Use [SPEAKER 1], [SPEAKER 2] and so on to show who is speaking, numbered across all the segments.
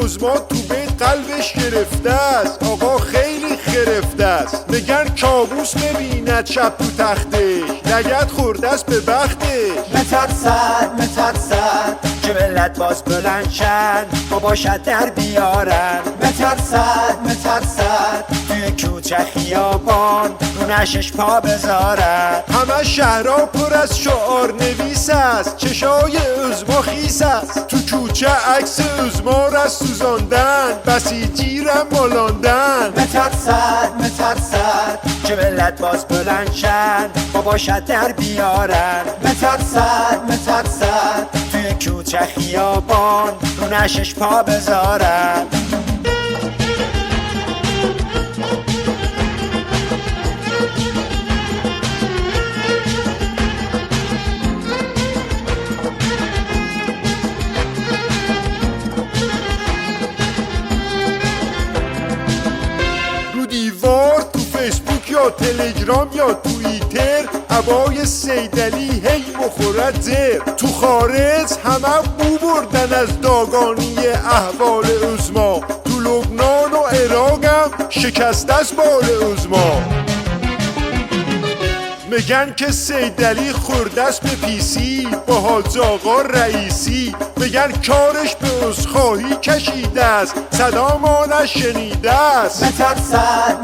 [SPEAKER 1] عظما تو بیت قلبش گرفته است، آقا خیلی خرفته است. میگن کابوس میبیند شب تو تختش، لگد خورده است به بختش.
[SPEAKER 2] مترسد که ملت باز بلند شن، با باشد در بیارن. مترسد توی کوچه خیابان رو نشش پا بذارن.
[SPEAKER 1] همه شهرها پر از شعار نویس است، چشای عظما خیس است. تو کوچه عکس عظما را سوزاندن، بسیجی را مالاندن.
[SPEAKER 2] مترسد که ملت باز بلند شن، با باشد در بیارن. مترسد توی کوچه خیابان رو نشش پا بذارن.
[SPEAKER 1] رو دیوار تو فیسبوک یا تلگرام یا توییتر، عبای سیدعلی هی مخورد زر. تو خارج همه بو بردن از داگانی احوال عظما، تو لبنان و عراقم شکسته است بال عظما. میگن که سیدعلی خورده است به پیسی با حاج آقا رئیسی. میگن کارش به عذرخواهی کشیده است، صداما نشنیده است.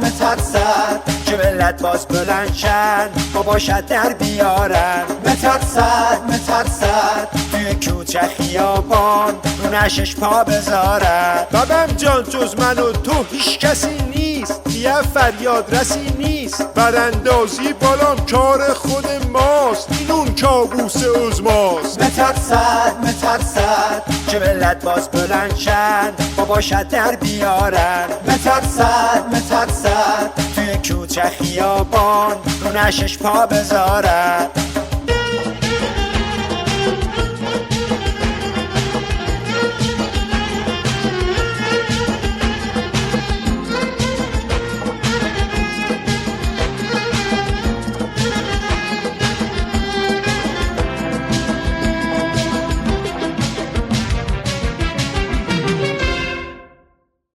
[SPEAKER 2] مترسد که ملت باز بلند شن، با باشد در بیارن. مترسد توی کوچه خیابان رو نشش پا بذارن.
[SPEAKER 1] بابم جان جز من و تو هیچ کسی نیست، یه فریاد رسی نیست. براندازی بالام کار خود ماست، این اون کابوس عظماست.
[SPEAKER 2] مترسد که ملت باز بلند شن، با باشد در بیارن. مترسد توی کوچه خیابان رو نشش پا بذارن.